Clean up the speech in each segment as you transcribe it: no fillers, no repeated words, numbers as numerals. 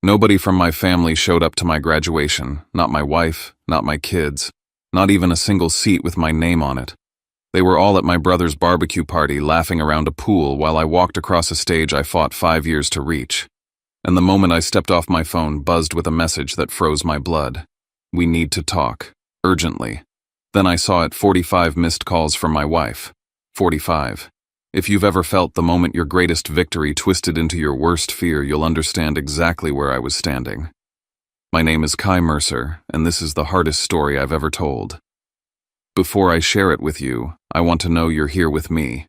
Nobody from my family showed up to my graduation, not my wife, not my kids, not even a single seat with my name on it. They were all at my brother's barbecue party laughing around a pool while I walked across a stage I fought 5 years to reach. And the moment I stepped off my phone buzzed with a message that froze my blood. We need to talk. Urgently. Then I saw it 45 missed calls from my wife. 45. If you've ever felt the moment your greatest victory twisted into your worst fear, you'll understand exactly where I was standing. My name is Kai Mercer, and this is the hardest story I've ever told. Before I share it with you, I want to know you're here with me.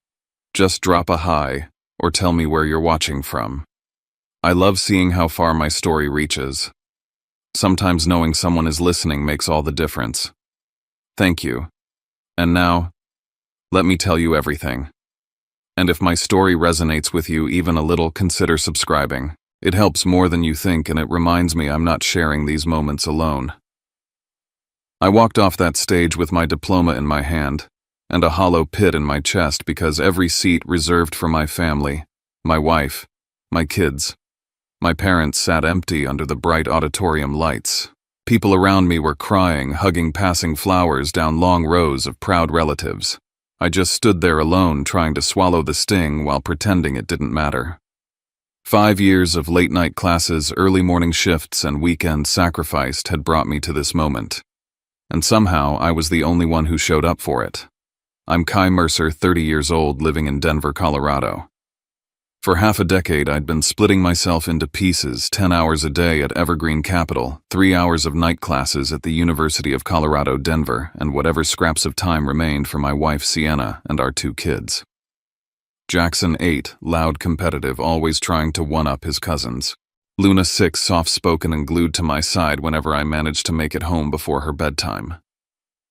Just drop a hi, or tell me where you're watching from. I love seeing how far my story reaches. Sometimes knowing someone is listening makes all the difference. Thank you. And now, let me tell you everything. And if my story resonates with you even a little, consider subscribing. It helps more than you think, and it reminds me I'm not sharing these moments alone. I walked off that stage with my diploma in my hand, and a hollow pit in my chest because every seat reserved for my family, my wife, my kids, my parents sat empty under the bright auditorium lights. People around me were crying, hugging passing flowers down long rows of proud relatives. I just stood there alone, trying to swallow the sting while pretending it didn't matter. 5 years of late-night classes, early morning shifts, and weekends sacrificed had brought me to this moment. And somehow, I was the only one who showed up for it. I'm Kai Mercer, 30 years old, living in Denver, Colorado. For half a decade, I'd been splitting myself into pieces, 10 hours a day at Evergreen Capital, 3 hours of night classes at the University of Colorado, Denver, and whatever scraps of time remained for my wife, Sienna, and our 2 kids. Jackson, 8, loud, competitive, always trying to one-up his cousins. Luna, 6, soft-spoken and glued to my side whenever I managed to make it home before her bedtime.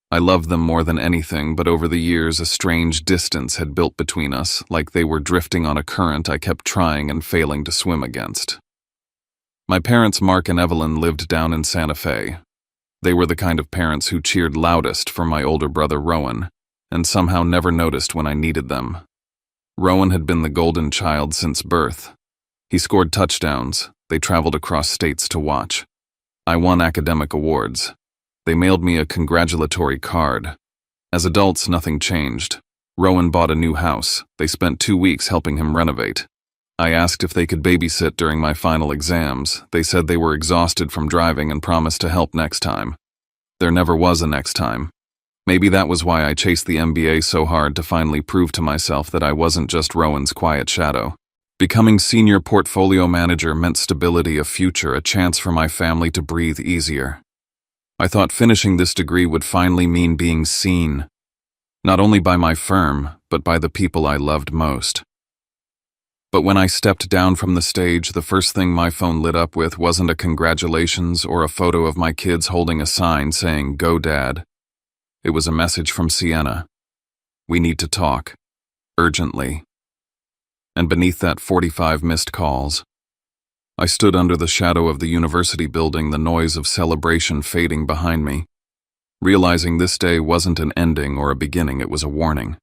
I loved them more than anything, but over the years a strange distance had built between us, like they were drifting on a current I kept trying and failing to swim against. My parents, Mark and Evelyn, lived down in Santa Fe. They were the kind of parents who cheered loudest for my older brother, Rowan, and somehow never noticed when I needed them. Rowan had been the golden child since birth. He scored touchdowns. They traveled across states to watch. I won academic awards. They mailed me a congratulatory card. As adults, nothing changed. Rowan bought a new house. They spent 2 weeks helping him renovate. I asked if they could babysit during my final exams. They said they were exhausted from driving and promised to help next time. There never was a next time. Maybe that was why I chased the MBA so hard, to finally prove to myself that I wasn't just Rowan's quiet shadow. Becoming senior portfolio manager meant stability, a future, a chance for my family to breathe easier. I thought finishing this degree would finally mean being seen, not only by my firm, but by the people I loved most. But when I stepped down from the stage, the first thing my phone lit up with wasn't a congratulations or a photo of my kids holding a sign saying, "Go Dad." It was a message from Sienna. We need to talk. Urgently. And beneath that 45 missed calls, I stood under the shadow of the university building, the noise of celebration fading behind me, realizing this day wasn't an ending or a beginning, it was a warning.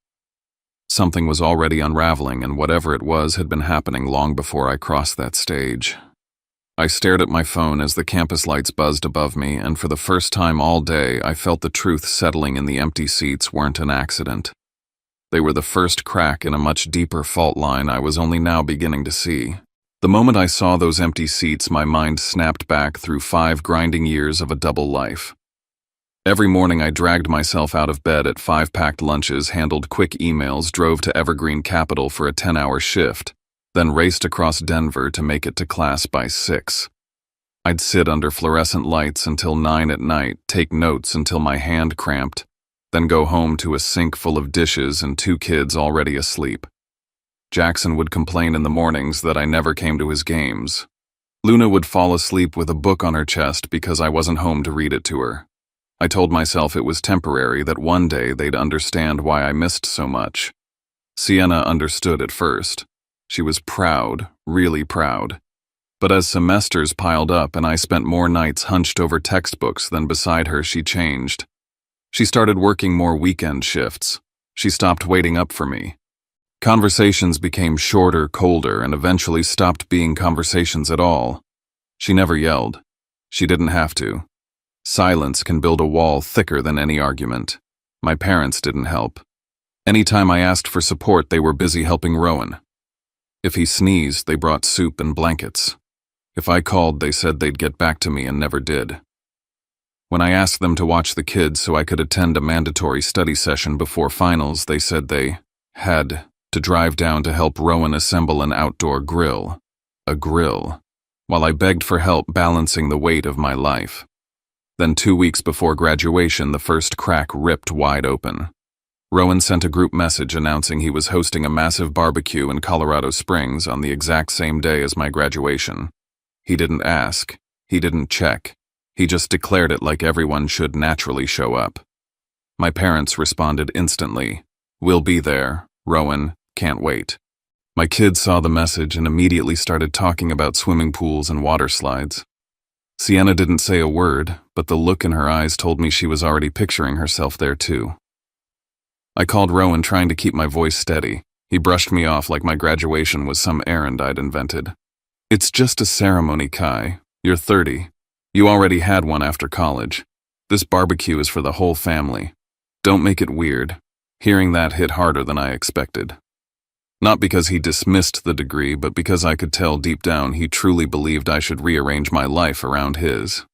Something was already unraveling, and whatever it was had been happening long before I crossed that stage. I stared at my phone as the campus lights buzzed above me, and for the first time all day, I felt the truth settling in. The empty seats weren't an accident. They were the first crack in a much deeper fault line I was only now beginning to see. The moment I saw those empty seats, my mind snapped back through 5 grinding years of a double life. Every morning I dragged myself out of bed at 5 packed lunches, handled quick emails, drove to Evergreen Capital for a 10-hour shift, then raced across Denver to make it to class by 6. I'd sit under fluorescent lights until 9 at night, take notes until my hand cramped, then go home to a sink full of dishes and 2 kids already asleep. Jackson would complain in the mornings that I never came to his games. Luna would fall asleep with a book on her chest because I wasn't home to read it to her. I told myself it was temporary, that one day they'd understand why I missed so much. Sienna understood at first. She was proud, really proud. But as semesters piled up and I spent more nights hunched over textbooks than beside her, she changed. She started working more weekend shifts. She stopped waiting up for me. Conversations became shorter, colder, and eventually stopped being conversations at all. She never yelled. She didn't have to. Silence can build a wall thicker than any argument. My parents didn't help. Anytime I asked for support, they were busy helping Rowan. If he sneezed, they brought soup and blankets. If I called, they said they'd get back to me and never did. When I asked them to watch the kids so I could attend a mandatory study session before finals, they said they had to drive down to help Rowan assemble an outdoor grill. A grill. While I begged for help balancing the weight of my life. Then 2 weeks before graduation, the first crack ripped wide open. Rowan sent a group message announcing he was hosting a massive barbecue in Colorado Springs on the exact same day as my graduation. He didn't ask. He didn't check. He just declared it like everyone should naturally show up. My parents responded instantly. "We'll be there. Rowan, can't wait." My kids saw the message and immediately started talking about swimming pools and water slides. Sienna didn't say a word, but the look in her eyes told me she was already picturing herself there too. I called Rowan, trying to keep my voice steady. He brushed me off like my graduation was some errand I'd invented. "It's just a ceremony, Kai. You're 30. You already had one after college. This barbecue is for the whole family. Don't make it weird." Hearing that hit harder than I expected. Not because he dismissed the degree, but because I could tell deep down he truly believed I should rearrange my life around his.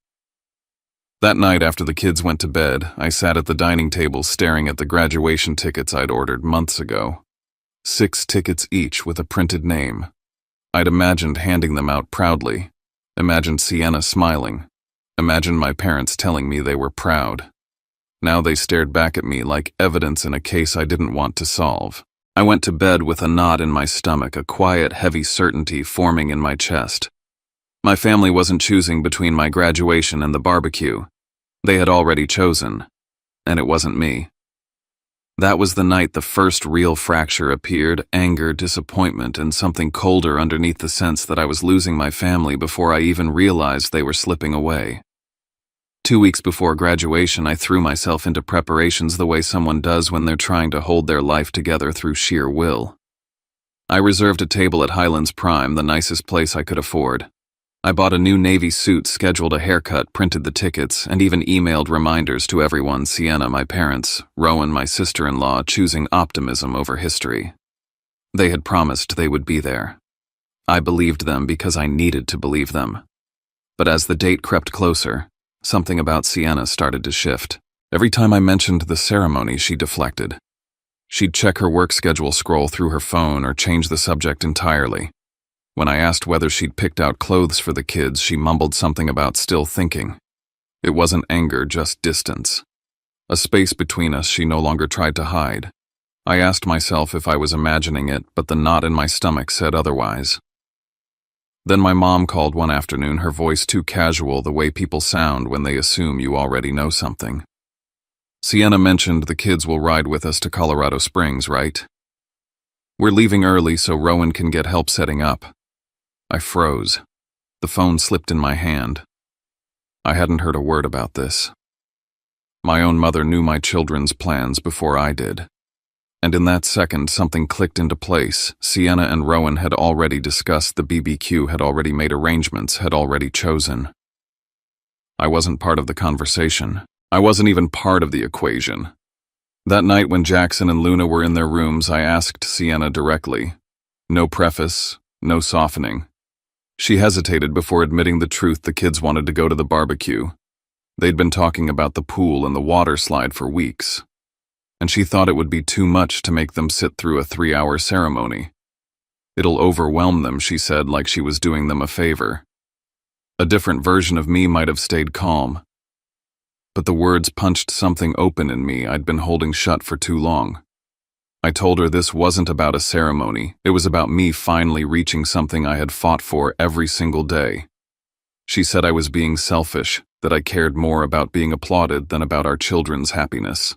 That night, after the kids went to bed, I sat at the dining table staring at the graduation tickets I'd ordered months ago. 6 tickets each with a printed name. I'd imagined handing them out proudly. Imagined Sienna smiling. Imagined my parents telling me they were proud. Now they stared back at me like evidence in a case I didn't want to solve. I went to bed with a knot in my stomach, a quiet, heavy certainty forming in my chest. My family wasn't choosing between my graduation and the barbecue. They had already chosen, and it wasn't me. That was the night the first real fracture appeared, anger, disappointment, and something colder underneath the sense that I was losing my family before I even realized they were slipping away. 2 weeks before graduation, I threw myself into preparations the way someone does when they're trying to hold their life together through sheer will. I reserved a table at Highlands Prime, the nicest place I could afford. I bought a new navy suit, scheduled a haircut, printed the tickets, and even emailed reminders to everyone: Sienna, my parents, Rowan, my sister-in-law, choosing optimism over history. They had promised they would be there. I believed them because I needed to believe them. But as the date crept closer, something about Sienna started to shift. Every time I mentioned the ceremony, she deflected. She'd check her work schedule, scroll through her phone, or change the subject entirely. When I asked whether she'd picked out clothes for the kids, she mumbled something about still thinking. It wasn't anger, just distance. A space between us she no longer tried to hide. I asked myself if I was imagining it, but the knot in my stomach said otherwise. Then my mom called one afternoon, her voice too casual, the way people sound when they assume you already know something. "Sienna mentioned the kids will ride with us to Colorado Springs, right? We're leaving early so Rowan can get help setting up." I froze. The phone slipped in my hand. I hadn't heard a word about this. My own mother knew my children's plans before I did. And in that second, something clicked into place. Sienna and Rowan had already discussed the BBQ, had already made arrangements, had already chosen. I wasn't part of the conversation. I wasn't even part of the equation. That night when Jackson and Luna were in their rooms, I asked Sienna directly. No preface, no softening. She hesitated before admitting the truth: the kids wanted to go to the barbecue. They'd been talking about the pool and the water slide for weeks. And she thought it would be too much to make them sit through a 3-hour ceremony. "It'll overwhelm them," she said, like she was doing them a favor. A different version of me might have stayed calm. But the words punched something open in me I'd been holding shut for too long. I told her this wasn't about a ceremony. It was about me finally reaching something I had fought for every single day. She said I was being selfish, that I cared more about being applauded than about our children's happiness.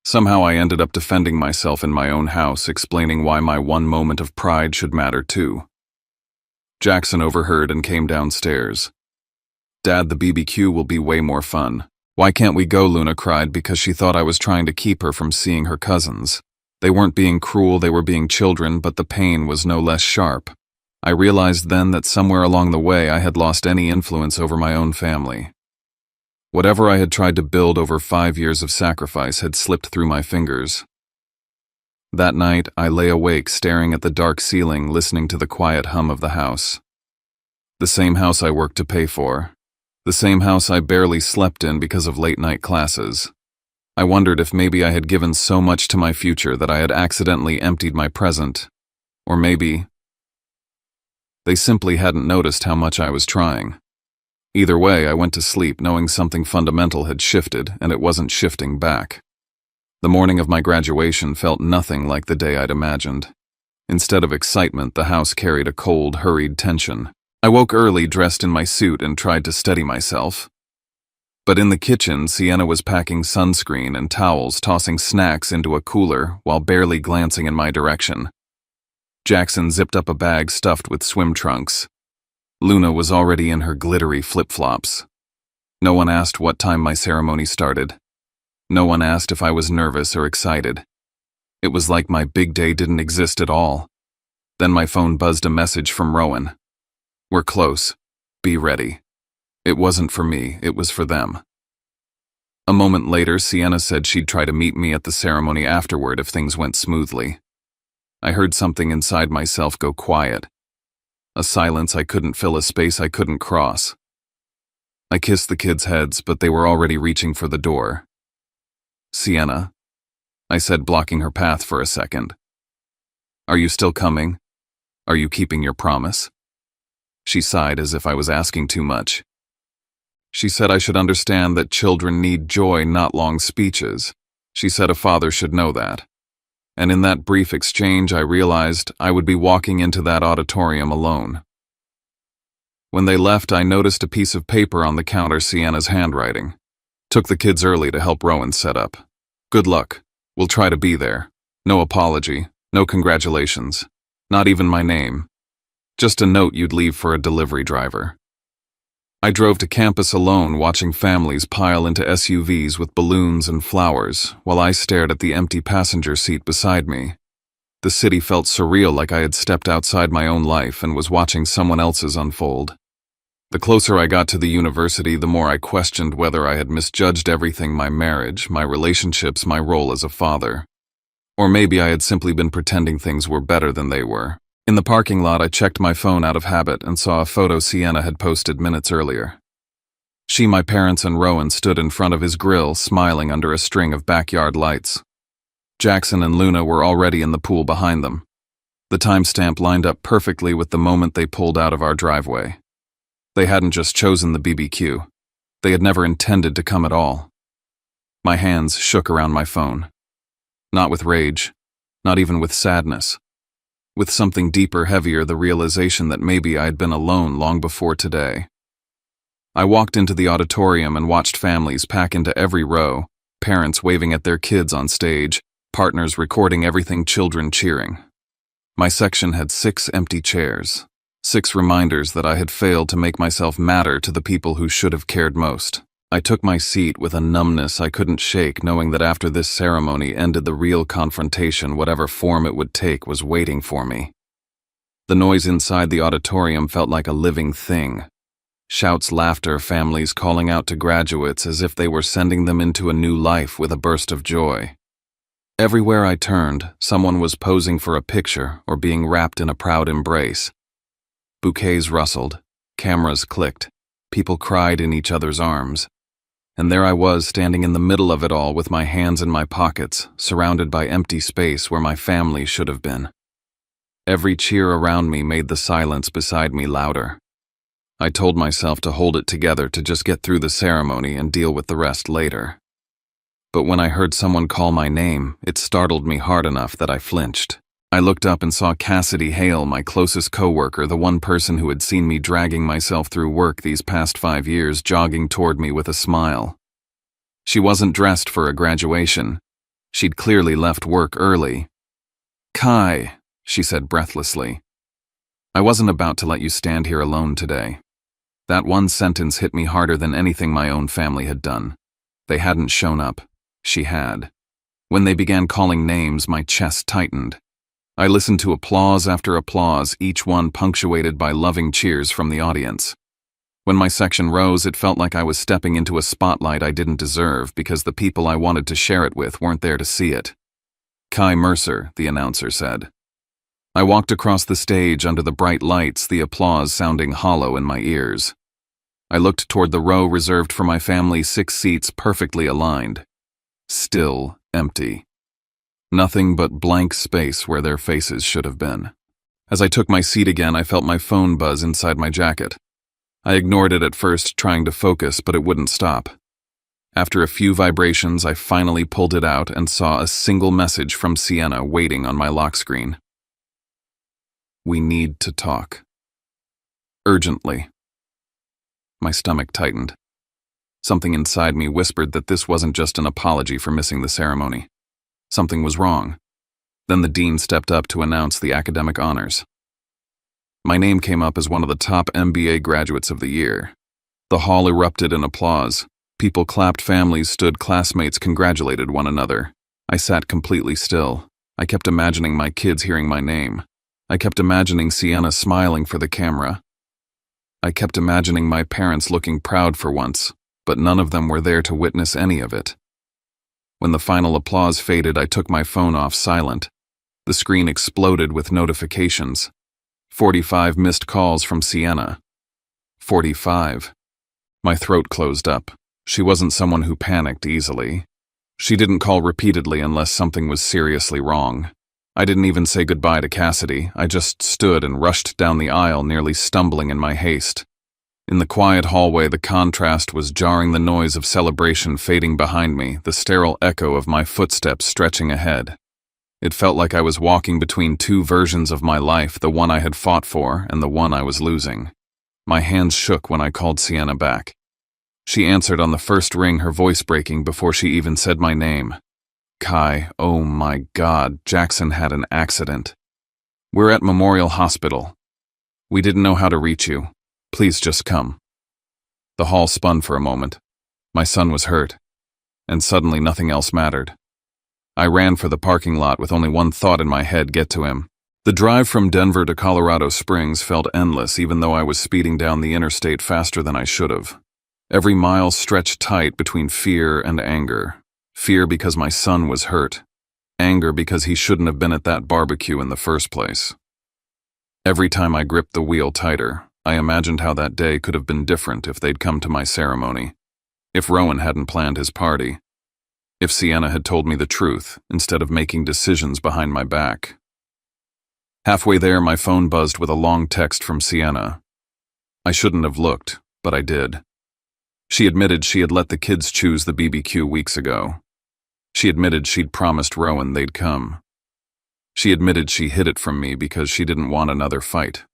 Somehow I ended up defending myself in my own house, explaining why my one moment of pride should matter too. Jackson overheard and came downstairs. "Dad, the BBQ will be way more fun. Why can't we go?" Luna cried because she thought I was trying to keep her from seeing her cousins. They weren't being cruel, they were being children, but the pain was no less sharp. I realized then that somewhere along the way I had lost any influence over my own family. Whatever I had tried to build over 5 years of sacrifice had slipped through my fingers. That night, I lay awake staring at the dark ceiling, listening to the quiet hum of the house. The same house I worked to pay for. The same house I barely slept in because of late-night classes. I wondered if maybe I had given so much to my future that I had accidentally emptied my present. Or maybe they simply hadn't noticed how much I was trying. Either way, I went to sleep knowing something fundamental had shifted, and it wasn't shifting back. The morning of my graduation felt nothing like the day I'd imagined. Instead of excitement, the house carried a cold, hurried tension. I woke early, dressed in my suit, and tried to steady myself. But in the kitchen, Sienna was packing sunscreen and towels, tossing snacks into a cooler while barely glancing in my direction. Jackson zipped up a bag stuffed with swim trunks. Luna was already in her glittery flip-flops. No one asked what time my ceremony started. No one asked if I was nervous or excited. It was like my big day didn't exist at all. Then my phone buzzed a message from Rowan. "We're close. Be ready." It wasn't for me, it was for them. A moment later, Sienna said she'd try to meet me at the ceremony afterward if things went smoothly. I heard something inside myself go quiet. A silence I couldn't fill, a space I couldn't cross. I kissed the kids' heads, but they were already reaching for the door. "Sienna," I said, blocking her path for a second. "Are you still coming? Are you keeping your promise?" She sighed as if I was asking too much. She said I should understand that children need joy, not long speeches. She said a father should know that. And in that brief exchange, I realized I would be walking into that auditorium alone. When they left, I noticed a piece of paper on the counter, Sienna's handwriting. Took the kids early to help Rowan set up. "Good luck. We'll try to be there. No apology, no congratulations. Not even my name. Just a note you'd leave for a delivery driver." I drove to campus alone, watching families pile into SUVs with balloons and flowers, while I stared at the empty passenger seat beside me. The city felt surreal, like I had stepped outside my own life and was watching someone else's unfold. The closer I got to the university, the more I questioned whether I had misjudged everything: my marriage, my relationships, my role as a father. Or maybe I had simply been pretending things were better than they were. In the parking lot, I checked my phone out of habit and saw a photo Sienna had posted minutes earlier. She, my parents, and Rowan stood in front of his grill, smiling under a string of backyard lights. Jackson and Luna were already in the pool behind them. The timestamp lined up perfectly with the moment they pulled out of our driveway. They hadn't just chosen the BBQ. They had never intended to come at all. My hands shook around my phone. Not with rage, not even with sadness. With something deeper, heavier, the realization that maybe I had been alone long before today. I walked into the auditorium and watched families pack into every row, parents waving at their kids on stage, partners recording everything, children cheering. My section had 6 empty chairs, 6 reminders that I had failed to make myself matter to the people who should have cared most. I took my seat with a numbness I couldn't shake, knowing that after this ceremony ended, the real confrontation, whatever form it would take, was waiting for me. The noise inside the auditorium felt like a living thing. Shouts, laughter, families calling out to graduates as if they were sending them into a new life with a burst of joy. Everywhere I turned, someone was posing for a picture or being wrapped in a proud embrace. Bouquets rustled, cameras clicked, people cried in each other's arms. And there I was, standing in the middle of it all with my hands in my pockets, surrounded by empty space where my family should have been. Every cheer around me made the silence beside me louder. I told myself to hold it together, to just get through the ceremony and deal with the rest later. But when I heard someone call my name, it startled me hard enough that I flinched. I looked up and saw Cassidy Hale, my closest coworker, the one person who had seen me dragging myself through work these past 5 years, jogging toward me with a smile. She wasn't dressed for a graduation. She'd clearly left work early. "Kai," she said breathlessly, "I wasn't about to let you stand here alone today." That one sentence hit me harder than anything my own family had done. They hadn't shown up. She had. When they began calling names, my chest tightened. I listened to applause after applause, each one punctuated by loving cheers from the audience. When my section rose, it felt like I was stepping into a spotlight I didn't deserve because the people I wanted to share it with weren't there to see it. Kai Mercer, the announcer said. I walked across the stage under the bright lights, the applause sounding hollow in my ears. I looked toward the row reserved for my family, 6 seats perfectly aligned. Still empty. Nothing but blank space where their faces should have been. As I took my seat again, I felt my phone buzz inside my jacket. I ignored it at first, trying to focus, but it wouldn't stop. After a few vibrations, I finally pulled it out and saw a single message from Sienna waiting on my lock screen. We need to talk. Urgently. My stomach tightened. Something inside me whispered that this wasn't just an apology for missing the ceremony. Something was wrong. Then the dean stepped up to announce the academic honors. My name came up as one of the top MBA graduates of the year. The hall erupted in applause. People clapped, families stood, classmates congratulated one another. I sat completely still. I kept imagining my kids hearing my name. I kept imagining Sienna smiling for the camera. I kept imagining my parents looking proud for once, but none of them were there to witness any of it. When the final applause faded, I took my phone off silent. The screen exploded with notifications. 45 missed calls from Sienna. 45. My throat closed up. She wasn't someone who panicked easily. She didn't call repeatedly unless something was seriously wrong. I didn't even say goodbye to Cassidy. I just stood and rushed down the aisle, nearly stumbling in my haste. In the quiet hallway, the contrast was jarring, the noise of celebration fading behind me, the sterile echo of my footsteps stretching ahead. It felt like I was walking between 2 versions of my life, the one I had fought for and the one I was losing. My hands shook when I called Sienna back. She answered on the first ring, her voice breaking before she even said my name. Kai, oh my God, Jackson had an accident. We're at Memorial Hospital. We didn't know how to reach you. Please just come. The hall spun for a moment. My son was hurt, and suddenly nothing else mattered. I ran for the parking lot with only one thought in my head: get to him. The drive from Denver to Colorado Springs felt endless, even though I was speeding down the interstate faster than I should have. Every mile stretched tight between fear and anger. Fear because my son was hurt. Anger because he shouldn't have been at that barbecue in the first place. Every time I gripped the wheel tighter, I imagined how that day could have been different if they'd come to my ceremony. If Rowan hadn't planned his party. If Sienna had told me the truth instead of making decisions behind my back. Halfway there, my phone buzzed with a long text from Sienna. I shouldn't have looked, but I did. She admitted she had let the kids choose the BBQ weeks ago. She admitted she'd promised Rowan they'd come. She admitted she hid it from me because she didn't want another fight.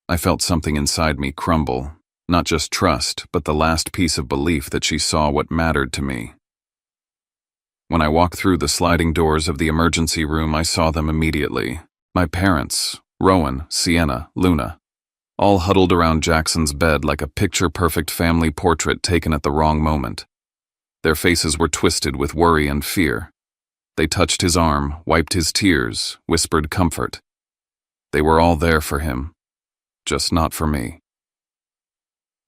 I felt something inside me crumble, not just trust, but the last piece of belief that she saw what mattered to me. When I walked through the sliding doors of the emergency room, I saw them immediately. My parents, Rowan, Sienna, Luna, all huddled around Jackson's bed like a picture-perfect family portrait taken at the wrong moment. Their faces were twisted with worry and fear. They touched his arm, wiped his tears, whispered comfort. They were all there for him, just not for me.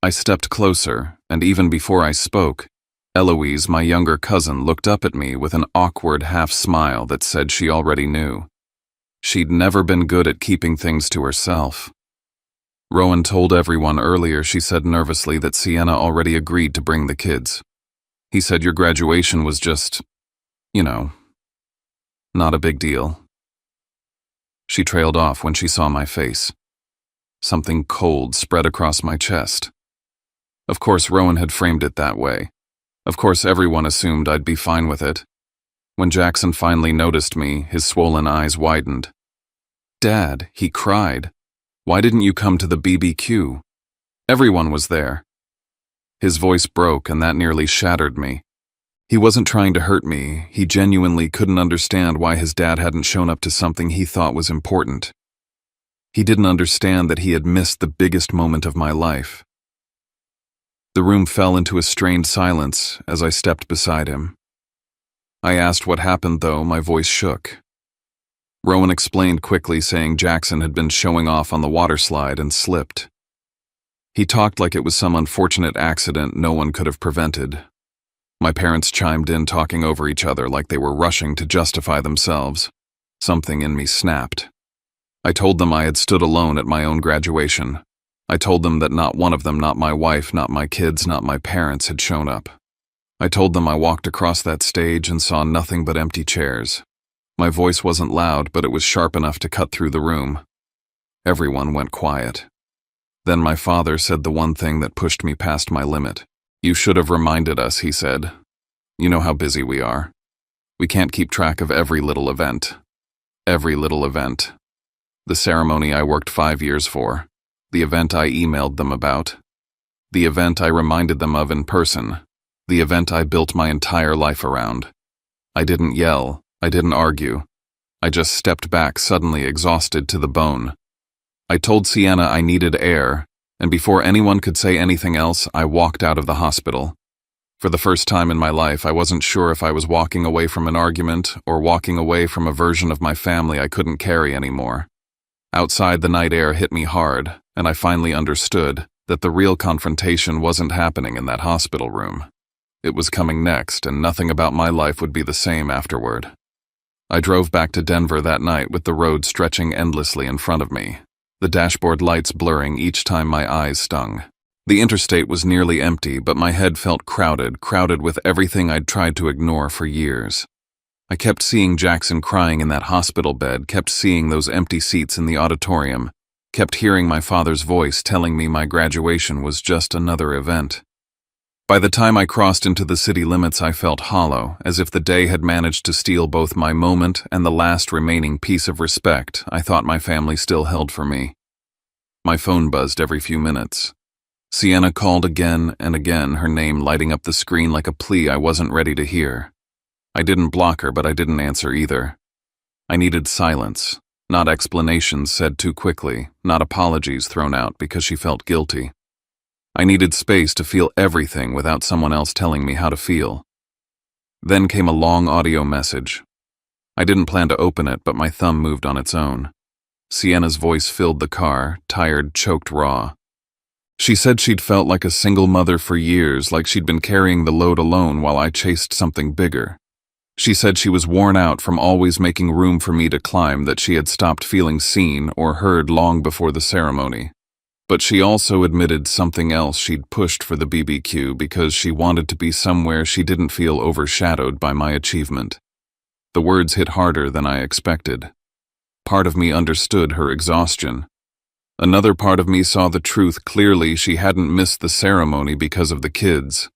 I stepped closer, and even before I spoke, Eloise, my younger cousin, looked up at me with an awkward half-smile that said she already knew. She'd never been good at keeping things to herself. Rowan told everyone earlier, she said nervously, that Sienna already agreed to bring the kids. He said your graduation was just, not a big deal. She trailed off when she saw my face. Something cold spread across my chest. Of course, Rowan had framed it that way. Of course, everyone assumed I'd be fine with it. When Jackson finally noticed me, his swollen eyes widened. "Dad," he cried, "why didn't you come to the BBQ? Everyone was there." His voice broke, and that nearly shattered me. He wasn't trying to hurt me. He genuinely couldn't understand why his dad hadn't shown up to something he thought was important. He didn't understand that he had missed the biggest moment of my life. The room fell into a strained silence as I stepped beside him. I asked what happened, though my voice shook. Rowan explained quickly, saying Jackson had been showing off on the water slide and slipped. He talked like it was some unfortunate accident no one could have prevented. My parents chimed in, talking over each other like they were rushing to justify themselves. Something in me snapped. I told them I had stood alone at my own graduation. I told them that not one of them, not my wife, not my kids, not my parents, had shown up. I told them I walked across that stage and saw nothing but empty chairs. My voice wasn't loud, but it was sharp enough to cut through the room. Everyone went quiet. Then my father said the one thing that pushed me past my limit. "You should have reminded us," he said. "You know how busy we are. We can't keep track of every little event. Every little event. The ceremony I worked 5 years for. The event I emailed them about. The event I reminded them of in person. The event I built my entire life around." I didn't yell. I didn't argue. I just stepped back, suddenly exhausted to the bone. I told Sienna I needed air, and before anyone could say anything else, I walked out of the hospital. For the first time in my life, I wasn't sure if I was walking away from an argument or walking away from a version of my family I couldn't carry anymore. Outside, the night air hit me hard, and I finally understood that the real confrontation wasn't happening in that hospital room. It was coming next, and nothing about my life would be the same afterward. I drove back to Denver that night with the road stretching endlessly in front of me, the dashboard lights blurring each time my eyes stung. The interstate was nearly empty, but my head felt crowded with everything I'd tried to ignore for years. I kept seeing Jackson crying in that hospital bed, kept seeing those empty seats in the auditorium, kept hearing my father's voice telling me my graduation was just another event. By the time I crossed into the city limits, I felt hollow, as if the day had managed to steal both my moment and the last remaining piece of respect I thought my family still held for me. My phone buzzed every few minutes. Sienna called again and again, her name lighting up the screen like a plea I wasn't ready to hear. I didn't block her, but I didn't answer either. I needed silence, not explanations said too quickly, not apologies thrown out because she felt guilty. I needed space to feel everything without someone else telling me how to feel. Then came a long audio message. I didn't plan to open it, but my thumb moved on its own. Sienna's voice filled the car, tired, choked raw. She said she'd felt like a single mother for years, like she'd been carrying the load alone while I chased something bigger. She said she was worn out from always making room for me to climb, that she had stopped feeling seen or heard long before the ceremony. But she also admitted something else she'd pushed for the BBQ because she wanted to be somewhere she didn't feel overshadowed by my achievement. The words hit harder than I expected. Part of me understood her exhaustion. Another part of me saw the truth clearly. She hadn't missed the ceremony because of the kids.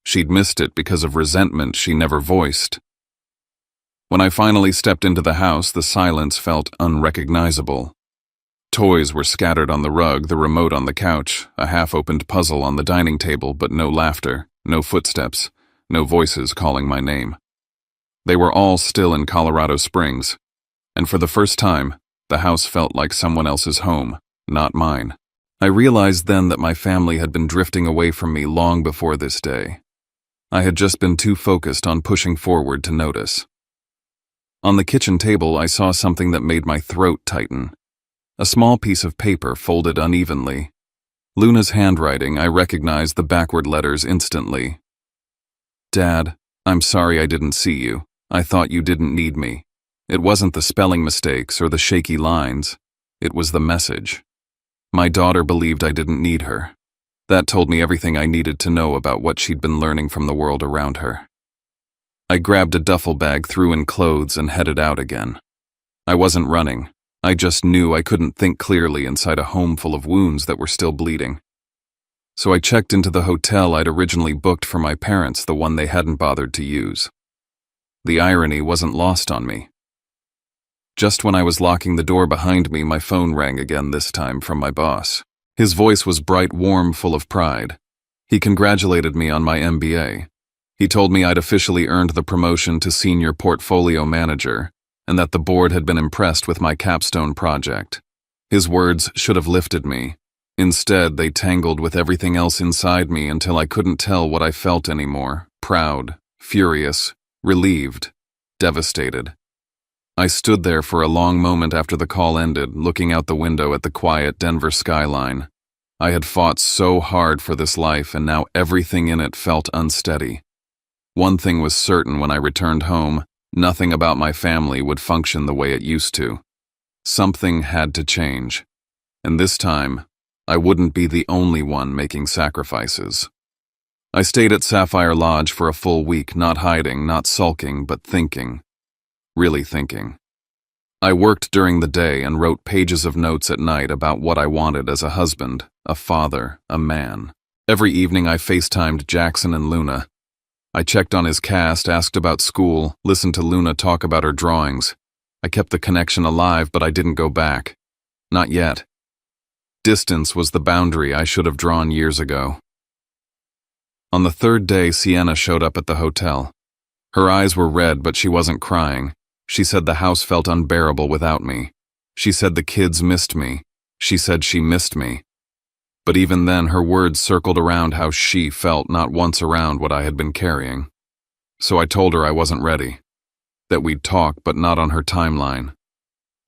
She'd missed it because of resentment she never voiced. When I finally stepped into the house, the silence felt unrecognizable. Toys were scattered on the rug, the remote on the couch, a half-opened puzzle on the dining table, but no laughter, no footsteps, no voices calling my name. They were all still in Colorado Springs, and for the first time, the house felt like someone else's home, not mine. I realized then that my family had been drifting away from me long before this day. I had just been too focused on pushing forward to notice. On the kitchen table, I saw something that made my throat tighten. A small piece of paper folded unevenly. Luna's handwriting. I recognized the backward letters instantly. "Dad, I'm sorry I didn't see you. I thought you didn't need me." It wasn't the spelling mistakes or the shaky lines. It was the message. My daughter believed I didn't need her. That told me everything I needed to know about what she'd been learning from the world around her. I grabbed a duffel bag, threw in clothes, and headed out again. I wasn't running. I just knew I couldn't think clearly inside a home full of wounds that were still bleeding. So I checked into the hotel I'd originally booked for my parents, the one they hadn't bothered to use. The irony wasn't lost on me. Just when I was locking the door behind me, my phone rang again, this time from my boss. His voice was bright, warm, full of pride. He congratulated me on my MBA. He told me I'd officially earned the promotion to senior portfolio manager, and that the board had been impressed with my capstone project. His words should have lifted me. Instead, they tangled with everything else inside me until I couldn't tell what I felt anymore. Proud, furious, relieved, devastated. I stood there for a long moment after the call ended, looking out the window at the quiet Denver skyline. I had fought so hard for this life, and now everything in it felt unsteady. One thing was certain when I returned home: nothing about my family would function the way it used to. Something had to change. And this time, I wouldn't be the only one making sacrifices. I stayed at Sapphire Lodge for a full week, not hiding, not sulking, but thinking. Really thinking. I worked during the day and wrote pages of notes at night about what I wanted as a husband, a father, a man. Every evening I FaceTimed Jackson and Luna. I checked on his cast, asked about school, listened to Luna talk about her drawings. I kept the connection alive, but I didn't go back. Not yet. Distance was the boundary I should have drawn years ago. On the third day, Sienna showed up at the hotel. Her eyes were red, but she wasn't crying. She said the house felt unbearable without me. She said the kids missed me. She said she missed me. But even then, her words circled around how she felt, not once around what I had been carrying. So I told her I wasn't ready. That we'd talk, but not on her timeline.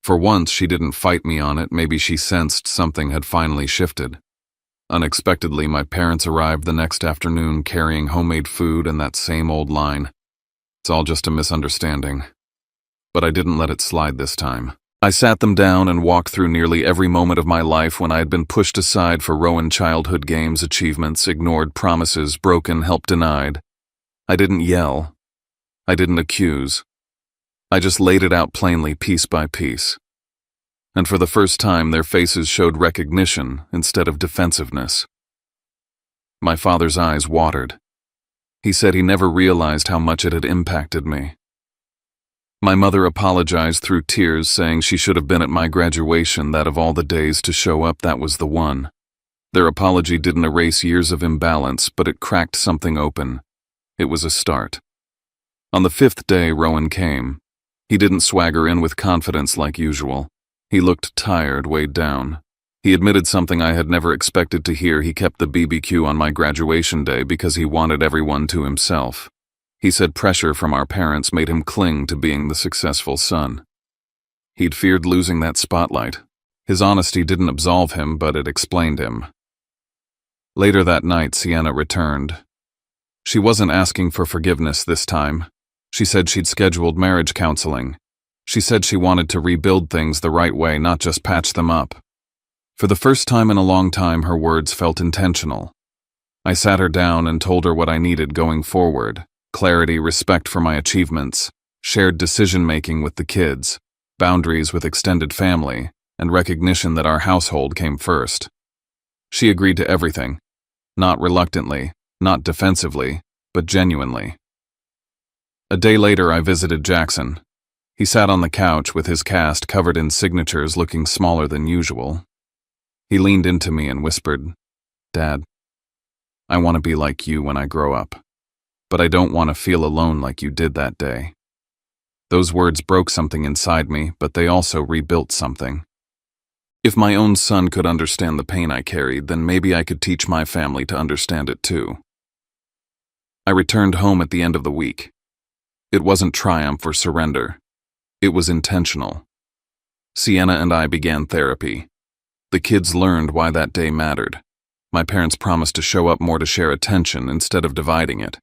For once, she didn't fight me on it. Maybe she sensed something had finally shifted. Unexpectedly, my parents arrived the next afternoon carrying homemade food and that same old line: "It's all just a misunderstanding." But I didn't let it slide this time. I sat them down and walked through nearly every moment of my life when I had been pushed aside for Rowan childhood games, achievements, ignored promises, broken, help denied. I didn't yell. I didn't accuse. I just laid it out plainly, piece by piece. And for the first time, their faces showed recognition instead of defensiveness. My father's eyes watered. He said he never realized how much it had impacted me. My mother apologized through tears, saying she should have been at my graduation, that of all the days to show up, that was the one. Their apology didn't erase years of imbalance, but it cracked something open. It was a start. On the 5th day, Rowan came. He didn't swagger in with confidence like usual. He looked tired, weighed down. He admitted something I had never expected to hear. He kept the BBQ on my graduation day because he wanted everyone to himself. He said pressure from our parents made him cling to being the successful son. He'd feared losing that spotlight. His honesty didn't absolve him, but it explained him. Later that night, Sienna returned. She wasn't asking for forgiveness this time. She said she'd scheduled marriage counseling. She said she wanted to rebuild things the right way, not just patch them up. For the first time in a long time, her words felt intentional. I sat her down and told her what I needed going forward: clarity, respect for my achievements, shared decision-making with the kids, boundaries with extended family, and recognition that our household came first. She agreed to everything, not reluctantly, not defensively, but genuinely. A day later, I visited Jackson. He sat on the couch with his cast covered in signatures, looking smaller than usual. He leaned into me and whispered, "Dad, I want to be like you when I grow up, but I don't want to feel alone like you did that day." Those words broke something inside me, but they also rebuilt something. If my own son could understand the pain I carried, then maybe I could teach my family to understand it too. I returned home at the end of the week. It wasn't triumph or surrender. It was intentional. Sienna and I began therapy. The kids learned why that day mattered. My parents promised to show up more, to share attention instead of dividing it.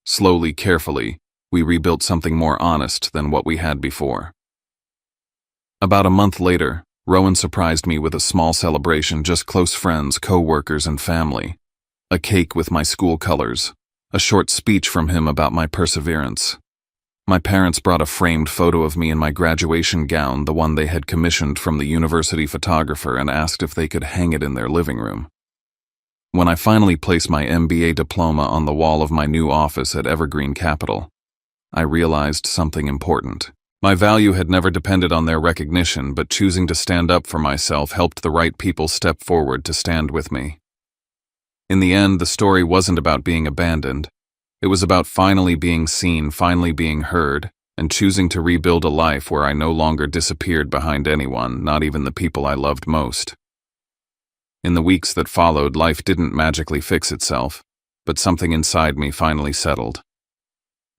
Slowly, carefully, we rebuilt something more honest than what we had before. About a month later, Rowan surprised me with a small celebration, just close friends, co-workers, and family. A cake with my school colors. A short speech from him about my perseverance. My parents brought a framed photo of me in my graduation gown, the one they had commissioned from the university photographer, and asked if they could hang it in their living room. When I finally placed my MBA diploma on the wall of my new office at Evergreen Capital, I realized something important. My value had never depended on their recognition, but choosing to stand up for myself helped the right people step forward to stand with me. In the end, the story wasn't about being abandoned. It was about finally being seen, finally being heard, and choosing to rebuild a life where I no longer disappeared behind anyone, not even the people I loved most. In the weeks that followed, life didn't magically fix itself, but something inside me finally settled.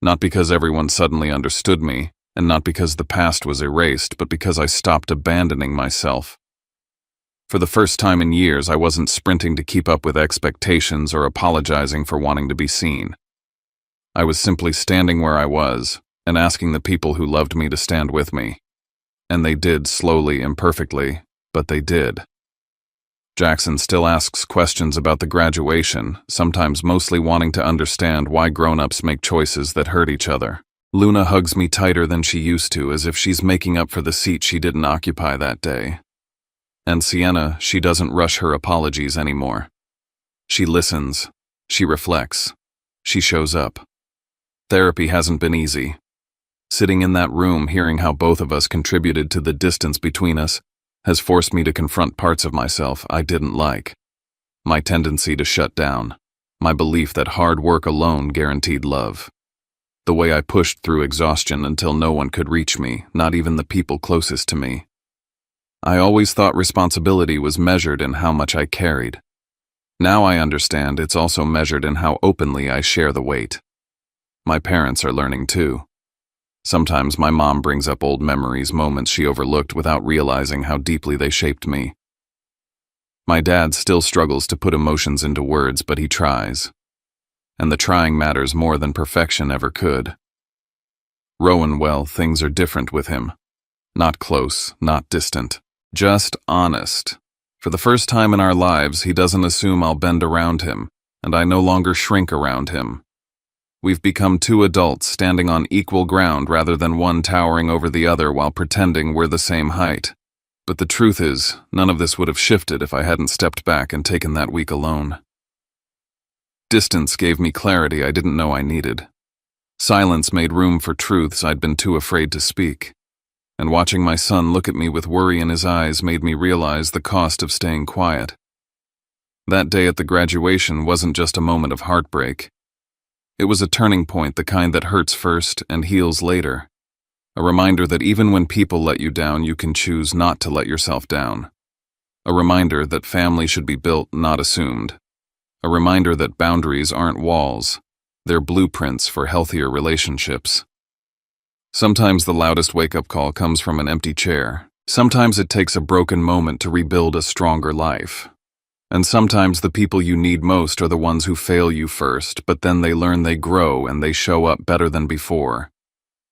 Not because everyone suddenly understood me, And not because the past was erased, but because I stopped abandoning myself. For the first time in years, I wasn't sprinting to keep up with expectations or apologizing for wanting to be seen. I was simply standing where I was and asking the people who loved me to stand with me. And they did, slowly, imperfectly, but they did. Jackson still asks questions about the graduation, sometimes mostly wanting to understand why grown-ups make choices that hurt each other. Luna hugs me tighter than she used to, as if she's making up for the seat she didn't occupy that day. And Sienna, she doesn't rush her apologies anymore. She listens. She reflects. She shows up. Therapy hasn't been easy. Sitting in that room, hearing how both of us contributed to the distance between us, has forced me to confront parts of myself I didn't like. My tendency to shut down. My belief that hard work alone guaranteed love. The way I pushed through exhaustion until no one could reach me, not even the people closest to me. I always thought responsibility was measured in how much I carried. Now I understand it's also measured in how openly I share the weight. My parents are learning too. Sometimes my mom brings up old memories, moments she overlooked without realizing how deeply they shaped me. My dad still struggles to put emotions into words, but he tries. And the trying matters more than perfection ever could. Rowan, well, things are different with him. Not close, not distant. Just honest. For the first time in our lives, he doesn't assume I'll bend around him, and I no longer shrink around him. We've become two adults standing on equal ground rather than one towering over the other while pretending we're the same height. But the truth is, none of this would have shifted if I hadn't stepped back and taken that week alone. Distance gave me clarity I didn't know I needed. Silence made room for truths I'd been too afraid to speak. And watching my son look at me with worry in his eyes made me realize the cost of staying quiet. That day at the graduation wasn't just a moment of heartbreak. It was a turning point, the kind that hurts first and heals later. A reminder that even when people let you down, you can choose not to let yourself down. A reminder that family should be built, not assumed. A reminder that boundaries aren't walls. They're blueprints for healthier relationships. Sometimes the loudest wake-up call comes from an empty chair. Sometimes it takes a broken moment to rebuild a stronger life. And sometimes the people you need most are the ones who fail you first, but then they learn, they grow, and they show up better than before.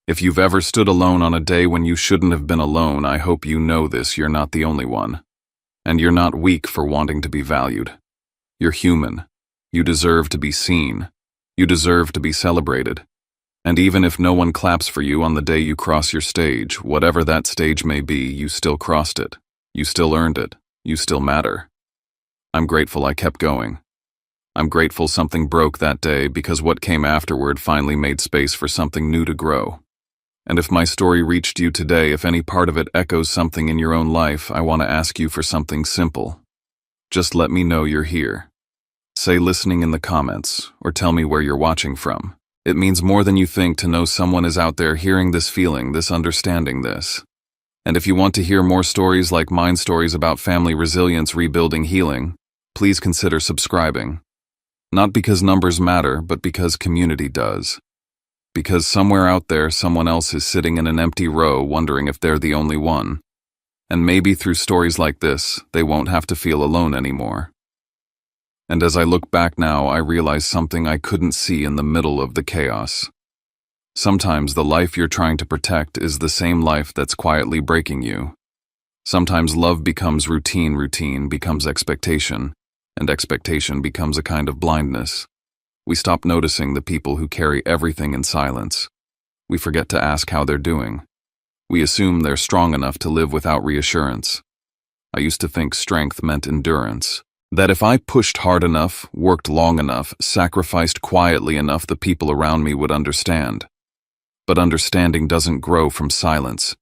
If you've ever stood alone on a day when you shouldn't have been alone, I hope you know this: you're not the only one. And you're not weak for wanting to be valued. You're human. You deserve to be seen. You deserve to be celebrated. And even if no one claps for you on the day you cross your stage, whatever that stage may be, you still crossed it. You still earned it. You still matter. I'm grateful I kept going. I'm grateful something broke that day, because what came afterward finally made space for something new to grow. And if my story reached you today, if any part of it echoes something in your own life, I want to ask you for something simple. Just let me know you're here. Say listening in the comments, or tell me where you're watching from. It means more than you think to know someone is out there hearing this, feeling this, understanding this. And if you want to hear more stories like mine, stories about family resilience, rebuilding, healing, please consider subscribing. Not because numbers matter, but because community does. Because somewhere out there, someone else is sitting in an empty row wondering if they're the only one. And maybe through stories like this, they won't have to feel alone anymore. And as I look back now, I realize something I couldn't see in the middle of the chaos. Sometimes the life you're trying to protect is the same life that's quietly breaking you. Sometimes love becomes routine, routine becomes expectation, and expectation becomes a kind of blindness. We stop noticing the people who carry everything in silence. We forget to ask how they're doing. We assume they're strong enough to live without reassurance. I used to think strength meant endurance. That if I pushed hard enough, worked long enough, sacrificed quietly enough, the people around me would understand. But understanding doesn't grow from silence.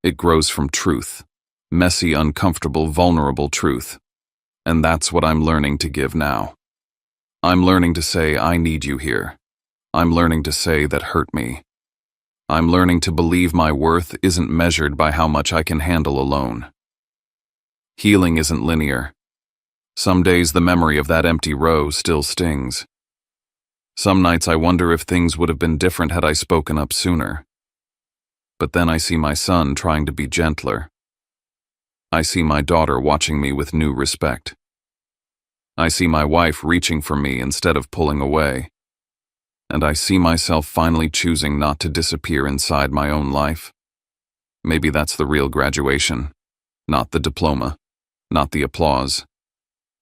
It grows from truth. Messy, uncomfortable, vulnerable truth. And that's what I'm learning to give now. I'm learning to say, I need you here. I'm learning to say, that hurt me. I'm learning to believe my worth isn't measured by how much I can handle alone. Healing isn't linear. Some days the memory of that empty row still stings. Some nights I wonder if things would have been different had I spoken up sooner. But then I see my son trying to be gentler. I see my daughter watching me with new respect. I see my wife reaching for me instead of pulling away. And I see myself finally choosing not to disappear inside my own life. Maybe that's the real graduation. Not the diploma, not the applause,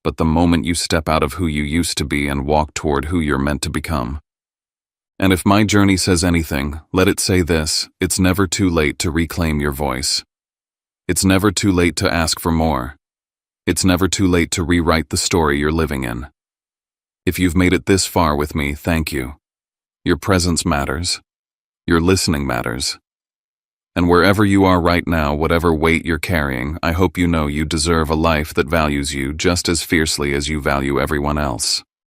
but the moment you step out of who you used to be and walk toward who you're meant to become. And if my journey says anything, let it say this: it's never too late to reclaim your voice. It's never too late to ask for more. It's never too late to rewrite the story you're living in. If you've made it this far with me, thank you. Your presence matters. Your listening matters. And wherever you are right now, whatever weight you're carrying, I hope you know you deserve a life that values you just as fiercely as you value everyone else.